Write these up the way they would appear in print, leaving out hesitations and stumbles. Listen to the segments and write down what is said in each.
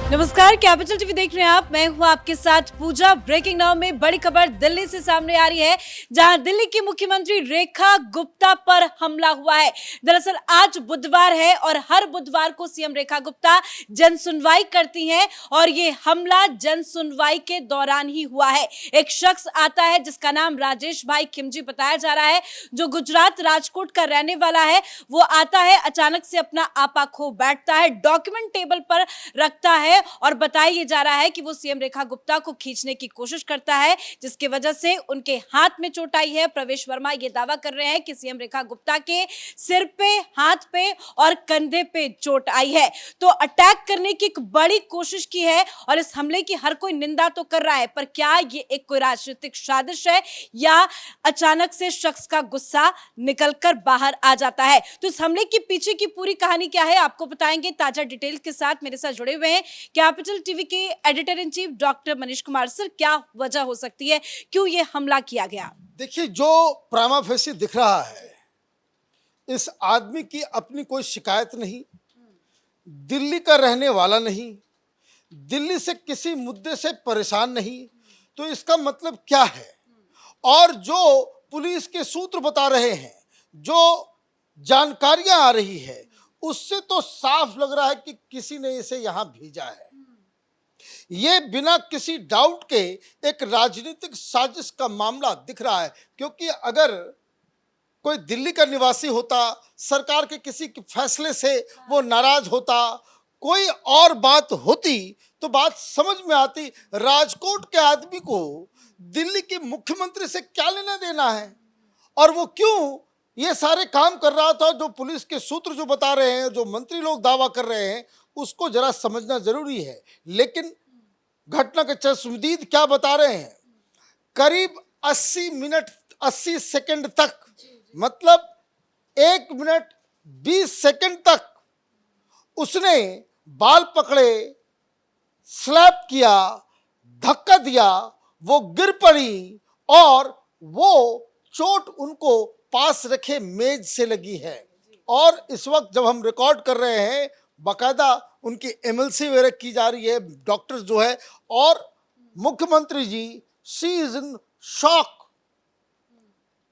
नमस्कार, capital TV देख रहे हैं आप। मैं हूं आपके साथ पूजा। ब्रेकिंग नाउ में बड़ी खबर दिल्ली से सामने आ रही है, जहां दिल्ली की मुख्यमंत्री रेखा गुप्ता पर हमला हुआ है। दरअसल आज बुधवार है और हर बुधवार को सीएम रेखा गुप्ता जन सुनवाई करती हैं और ये हमला जन सुनवाई के दौरान ही हुआ है। एक शख्स आता है जिसका नाम राजेश भाई खिमजी बताया जा रहा है, जो गुजरात राजकोट का रहने वाला है। वो आता है, अचानक से अपना आपा खो बैठता है, डॉक्यूमेंट टेबल पर रखता है और बताया जा रहा है कि वो सीएम रेखा गुप्ता को खींचने की कोशिश करता है, जिसकी वजह से उनके हाथ में चोट आई है। प्रवेश वर्मा ये दावा कर रहे हैं कि सीएम रेखा गुप्ता के सिर पे, हाथ पे और कंधे पे चोट आई है। तो अटैक करने की एक बड़ी कोशिश की है और इस हमले की हर कोई निंदा तो कर रहा है, पर क्या ये एक कोई राजनीतिक साजिश है या अचानक से शख्स का गुस्सा निकलकर बाहर आ जाता है? तो इस हमले के पीछे की पूरी कहानी क्या है, आपको बताएंगे ताजा डिटेल के साथ। मेरे साथ जुड़े हुए हैं कैपिटल टीवी के editor in chief doctor Manish Kumar. Sir, क्या वजह हो सकती है, क्यों ये हमला किया गया? देखिए, जो प्रामा फेसी दिख रहा है, इस आदमी की अपनी कोई शिकायत नहीं, दिल्ली का रहने वाला नहीं, दिल्ली से किसी मुद्दे से परेशान नहीं। तो इसका मतलब क्या है? और जो पुलिस के सूत्र बता रहे हैं, जो जानकारियां आ रही है, उससे तो साफ लग रहा है कि किसी ने इसे यहां भेजा है। ये बिना किसी डाउट के एक राजनीतिक साजिश का मामला दिख रहा है, क्योंकि अगर कोई दिल्ली का निवासी होता, सरकार के किसी फैसले से वो नाराज होता, कोई और बात होती तो बात समझ में आती। राजकोट के आदमी को दिल्ली के मुख्यमंत्री से क्या लेना देना है, और वो क्यों ये सारे काम कर रहा था? जो पुलिस के सूत्र जो बता रहे हैं, जो मंत्री लोग दावा कर रहे हैं, उसको जरा समझना जरूरी है। लेकिन घटना के चश्मदीद क्या बता रहे हैं, करीब 80 मिनट 80 सेकंड तक, मतलब 1 मिनट 20 सेकंड तक उसने बाल पकड़े, स्लैप किया, धक्का दिया, वो गिर पड़ी और वो चोट उनको पास रखे मेज से लगी है। और इस वक्त जब हम रिकॉर्ड कर रहे हैं, बाकायदा उनकी एमएलसी वगैरह की जा रही है, डॉक्टर जो है, और मुख्यमंत्री जी शी इज इन शॉक।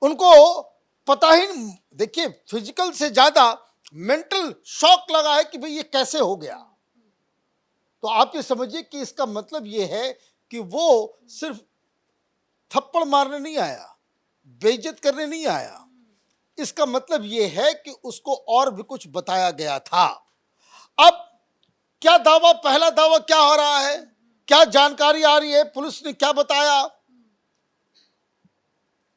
उनको पता ही नहीं, देखिए, फिजिकल से ज्यादा मेंटल शॉक लगा है कि भाई ये कैसे हो गया। तो आप ये समझिए कि इसका मतलब ये है कि वो सिर्फ थप्पड़ मारने नहीं आया, बेइज्जत करने नहीं आया। इसका मतलब ये है कि उसको और भी कुछ बताया गया था। अब क्या दावा, पहला दावा क्या हो रहा है, क्या जानकारी आ रही है, पुलिस ने क्या बताया?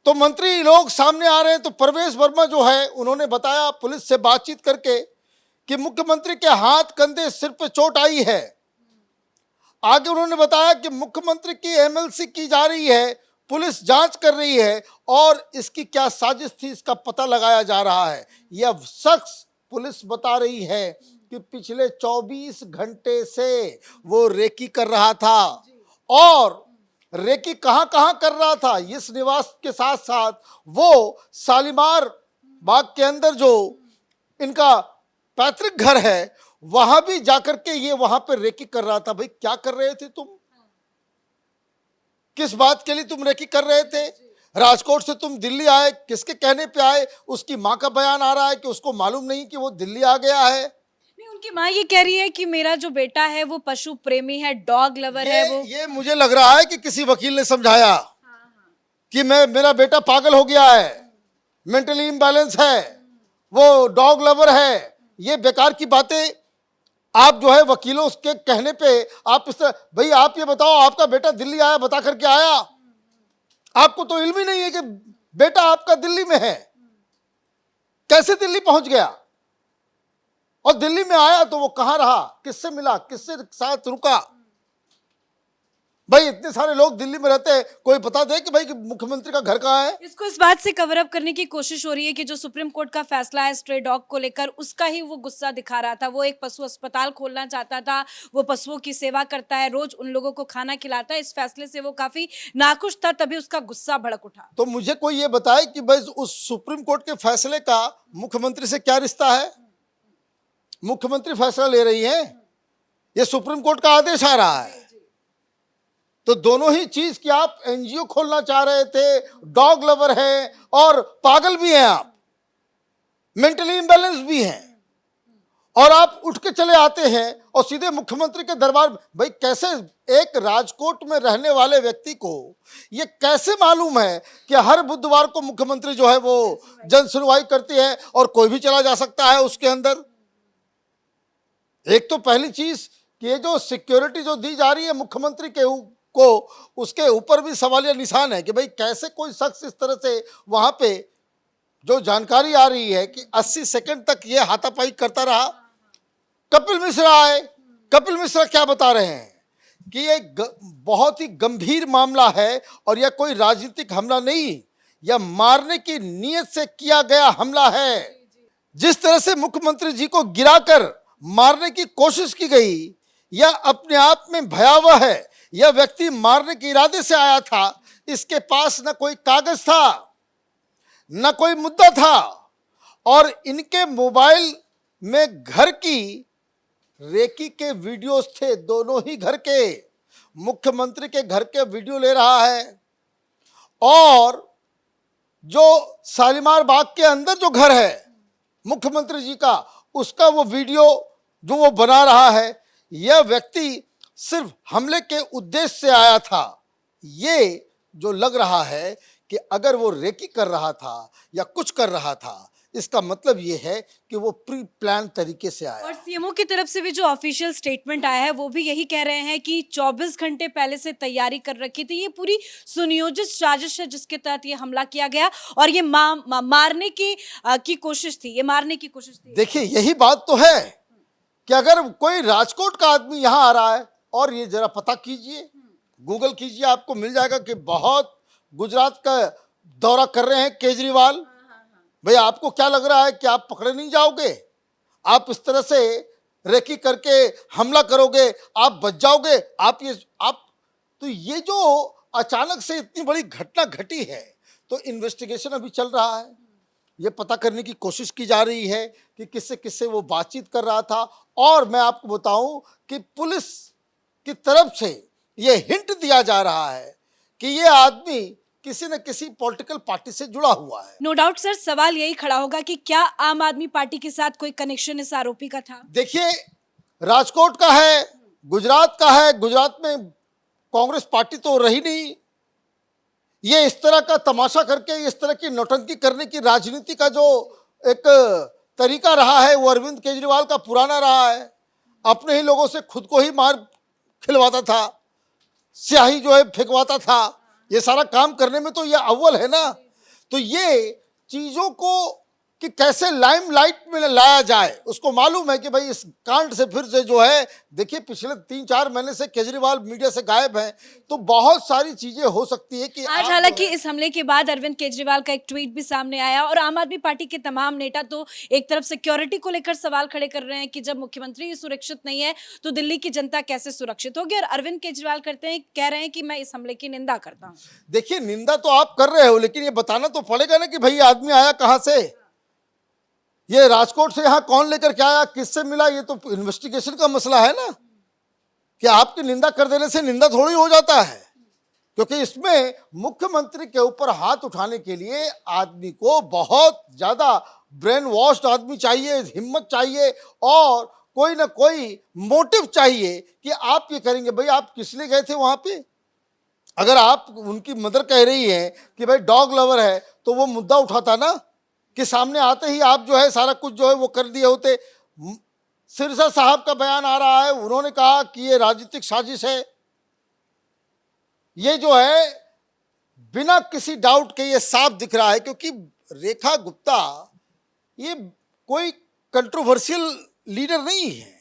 तो मंत्री लोग सामने आ रहे हैं। तो प्रवेश वर्मा जो है, उन्होंने बताया पुलिस से बातचीत करके कि मुख्यमंत्री के हाथ, कंधे, सिर पे चोट आई है। आगे उन्होंने बताया कि मुख्यमंत्री की एमएलसी की जा रही है, पुलिस जांच कर रही है और इसकी क्या साजिश थी इसका पता लगाया जा रहा है। यह शख्स, पुलिस बता रही है कि पिछले 24 घंटे से वो रेकी कर रहा था। और रेकी कहां कहां कर रहा था? इस निवास के साथ साथ वो शालीमार बाग के अंदर जो इनका पैतृक घर है, वहां भी जाकर के ये वहां पर रेकी कर रहा था। भाई, क्या कर रहे थे तुम? किस बात के लिए तुम रेकी कर रहे थे? राजकोट से तुम दिल्ली आए, किसके कहने पे आए? उसकी मां का बयान आ रहा है कि उसको मालूम नहीं कि वो दिल्ली आ गया है। नहीं, उनकी माँ ये कह रही है कि मेरा जो बेटा है वो पशु प्रेमी है, डॉग लवर है। वो ये मुझे लग रहा है कि किसी वकील ने समझाया कि मेरा बेटा पागल हो गया है, मेंटली इम्बैलेंस है, वो डॉग लवर है। ये बेकार की बातें आप जो है वकीलों के कहने पे आप इस तरह, भाई आप ये बताओ, आपका बेटा दिल्ली आया, बता करके आया? आपको तो इल्म ही नहीं है कि बेटा आपका दिल्ली में है। कैसे दिल्ली पहुंच गया? और दिल्ली में आया तो वो कहां रहा, किससे मिला, किससे साथ रुका? भाई, इतने सारे लोग दिल्ली में रहते हैं, कोई बता दे कि भाई कि मुख्यमंत्री का घर कहाँ है? इसको इस बात से कवर अप करने की कोशिश हो रही है कि जो सुप्रीम कोर्ट का फैसला है स्ट्रे डॉग को लेकर, उसका ही वो गुस्सा दिखा रहा था। वो एक पशु अस्पताल खोलना चाहता था, वो पशुओं की सेवा करता है, रोज उन लोगों को खाना खिलाता है। इस फैसले से वो काफी नाखुश था, तभी उसका गुस्सा भड़क उठा। तो मुझे कोई ये बताए कि भाई उस सुप्रीम कोर्ट के फैसले का मुख्यमंत्री से क्या रिश्ता है? मुख्यमंत्री फैसला ले रही है, ये सुप्रीम कोर्ट का आदेश आ रहा है। तो दोनों ही चीज कि आप एनजीओ खोलना चाह रहे थे, डॉग लवर है और पागल भी हैं आप, मेंटली इम्बैलेंस भी हैं, और आप उठ के चले आते हैं और सीधे मुख्यमंत्री के दरबार। भाई कैसे एक राजकोट में रहने वाले व्यक्ति को ये कैसे मालूम है कि हर बुधवार को मुख्यमंत्री जो है वो जन सुनवाई करती है और कोई भी चला जा सकता है उसके अंदर। एक तो पहली चीज कि ये जो सिक्योरिटी जो दी जा रही है मुख्यमंत्री के को, उसके ऊपर भी सवालिया निशान है कि भाई कैसे कोई शख्स इस तरह से वहां पे, जो जानकारी आ रही है कि 80 सेकंड तक ये हाथापाई करता रहा। कपिल मिश्रा आए, कपिल मिश्रा क्या बता रहे हैं कि ये बहुत ही गंभीर मामला है और यह कोई राजनीतिक हमला नहीं, यह मारने की नीयत से किया गया हमला है। जिस तरह से मुख्यमंत्री जी को गिराकर मारने की कोशिश की गई, यह अपने आप में भयावह है। यह व्यक्ति मारने के इरादे से आया था, इसके पास न कोई कागज था न कोई मुद्दा था, और इनके मोबाइल में घर की रेकी के वीडियोस थे, दोनों ही घर के। मुख्यमंत्री के घर के वीडियो ले रहा है और जो शालीमार बाग के अंदर जो घर है मुख्यमंत्री जी का, उसका वो वीडियो जो वो बना रहा है। यह व्यक्ति सिर्फ हमले के उद्देश्य से आया था। ये जो लग रहा है कि अगर वो रेकी कर रहा था या कुछ कर रहा था, इसका मतलब ये है कि वो प्री प्लान तरीके से आया। और सीएमओ की तरफ से भी जो ऑफिशियल स्टेटमेंट आया है वो भी यही कह रहे हैं कि 24 घंटे पहले से तैयारी कर रखी थी। ये पूरी सुनियोजित साजिश है जिसके तहत ये हमला किया गया और ये मारने की कोशिश थी, ये मारने की कोशिश थी। देखिए यही बात तो है कि अगर कोई राजकोट का आदमी यहाँ आ रहा है, और ये जरा पता कीजिए, गूगल कीजिए, आपको मिल जाएगा कि बहुत गुजरात का दौरा कर रहे हैं केजरीवाल। भाई आपको क्या लग रहा है कि आप पकड़े नहीं जाओगे? आप इस तरह से रेकी करके हमला करोगे, आप बच जाओगे? तो ये जो अचानक से इतनी बड़ी घटना घटी है, तो इन्वेस्टिगेशन अभी चल रहा है। ये पता करने की कोशिश की जा रही है कि किससे किससे वो बातचीत कर रहा था। और मैं आपको बताऊं कि पुलिस की तरफ से ये हिंट दिया जा रहा है कि ये आदमी किसी न किसी पॉलिटिकल पार्टी से जुड़ा हुआ है। नो डाउट सर, सवाल यही खड़ा होगा कि क्या आम आदमी पार्टी के साथ कोई कनेक्शन इस आरोपी का था? देखिए राजकोट का है, गुजरात का है, गुजरात में कांग्रेस पार्टी तो रही नहीं। ये इस तरह का तमाशा करके, इस तरह की नौटंकी करने की राजनीति का जो एक तरीका रहा है वो अरविंद केजरीवाल का पुराना रहा है। अपने ही लोगों से खुद को ही मार खिलवाता था, स्याही जो है फेंकवाता था। ये सारा काम करने में तो ये अव्वल है ना। तो ये चीजों को कि कैसे लाइमलाइट में लाया जाए, उसको मालूम है कि भाई इस कांड से फिर से जो है, देखिए पिछले 3-4 महीने से केजरीवाल मीडिया से गायब हैं, तो बहुत सारी चीजें हो सकती है कि आज हालांकि इस हमले के बाद अरविंद केजरीवाल का एक ट्वीट भी सामने आया और आम आदमी पार्टी के तमाम नेता तो एक तरफ सिक्योरिटी को लेकर सवाल खड़े कर रहे हैं कि जब मुख्यमंत्री सुरक्षित नहीं है तो दिल्ली की जनता कैसे सुरक्षित होगी। और अरविंद केजरीवाल कह रहे हैं कि मैं इस हमले की निंदा करता हूँ। देखिए निंदा तो आप कर रहे हो, लेकिन ये बताना तो पड़ेगा ना कि भाई आदमी आया कहां से, ये राजकोट से यहाँ कौन लेकर के आया, किससे मिला। ये तो इन्वेस्टिगेशन का मसला है ना, कि आपकी निंदा कर देने से निंदा थोड़ी हो जाता है। क्योंकि इसमें मुख्यमंत्री के ऊपर हाथ उठाने के लिए आदमी को बहुत ज्यादा ब्रेन वॉश्ड आदमी चाहिए, हिम्मत चाहिए और कोई ना कोई मोटिव चाहिए कि आप ये करेंगे। भाई आप किस लिए गए थे वहां पे? अगर आप, उनकी मदर कह रही है कि भाई डॉग लवर है, तो वो मुद्दा उठाता ना कि सामने आते ही आप जो है सारा कुछ जो है वो कर दिए होते। सिरसा साहब का बयान आ रहा है, उन्होंने कहा कि ये राजनीतिक साजिश है। ये जो है बिना किसी डाउट के ये साफ दिख रहा है, क्योंकि रेखा गुप्ता ये कोई कंट्रोवर्शियल लीडर नहीं है।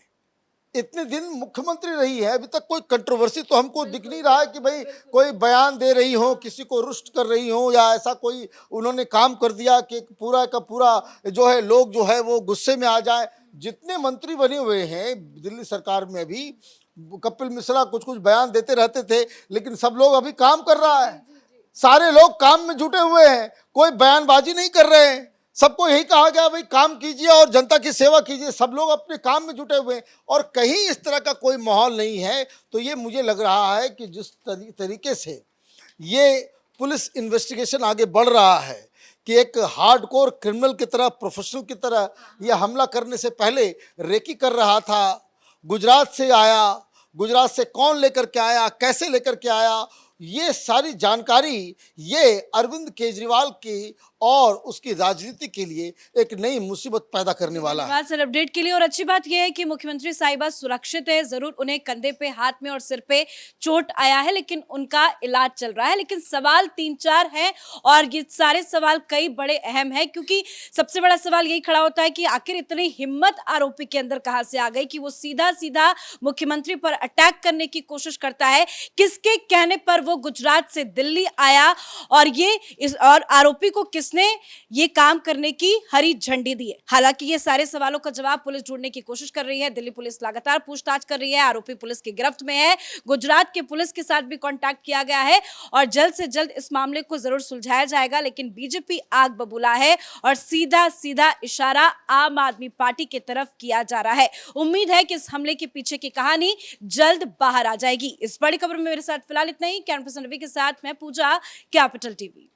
इतने दिन मुख्यमंत्री रही है, अभी तक कोई कंट्रोवर्सी तो हमको दिख नहीं रहा है कि भाई कोई बयान दे रही हो, किसी को रुष्ट कर रही हो, या ऐसा कोई उन्होंने काम कर दिया कि पूरा का पूरा जो है लोग जो है वो गुस्से में आ जाए। जितने मंत्री बने हुए हैं दिल्ली सरकार में, अभी कपिल मिश्रा कुछ कुछ बयान देते रहते थे, लेकिन सब लोग अभी काम कर रहा है। सारे लोग काम में जुटे हुए हैं, कोई बयानबाजी नहीं कर रहे हैं। सबको यही कहा गया भाई काम कीजिए और जनता की सेवा कीजिए, सब लोग अपने काम में जुटे हुए हैं और कहीं इस तरह का कोई माहौल नहीं है। तो ये मुझे लग रहा है कि जिस तरीके से ये पुलिस इन्वेस्टिगेशन आगे बढ़ रहा है कि एक हार्डकोर क्रिमिनल की तरह, प्रोफेशनल की तरह ये हमला करने से पहले रेकी कर रहा था, गुजरात से आया, गुजरात से कौन लेकर के आया, कैसे लेकर के आया, ये सारी जानकारी ये अरविंद केजरीवाल की और उसकी राजनीति के लिए एक नई मुसीबत पैदा करने वाला है। धन्यवाद सर अपडेट के लिए। और अच्छी बात यह है कि मुख्यमंत्री साहिबा सुरक्षित है, जरूर उन्हें कंधे पे, हाथ में और सिर पे चोट आया है, लेकिन उनका इलाज चल रहा है। लेकिन सवाल 3-4 हैं और ये सारे सवाल कई बड़े अहम हैं, क्योंकि सबसे बड़ा सवाल यही खड़ा होता है कि आखिर इतनी हिम्मत आरोपी के अंदर कहां से आ गई कि वो सीधा सीधा मुख्यमंत्री पर अटैक करने की कोशिश करता है। किसके कहने पर वो गुजरात से दिल्ली आया और आरोपी को किसने ये काम करने की हरी झंडी दी है? हालांकि ये सारे सवालों का जवाब पुलिस ढूंढने की कोशिश कर रही है। दिल्ली पुलिस लगातार पूछताछ कर रही है, आरोपी पुलिस की गिरफ्त में है। गुजरात के पुलिस के साथ भी कांटेक्ट किया गया है और जल्द से जल्द इस मामले को जरूर सुलझाया जाएगा। लेकिन बीजेपी आग बबूला है और सीधा सीधा इशारा आम आदमी पार्टी की तरफ किया जा रहा है। उम्मीद है कि इस हमले के पीछे की कहानी जल्द बाहर आ जाएगी। इस बड़ी खबर में मेरे साथ फिलहाल इतना ही। कैमरा पर्सन रवि के साथ मैं पूजा, कैपिटल टीवी।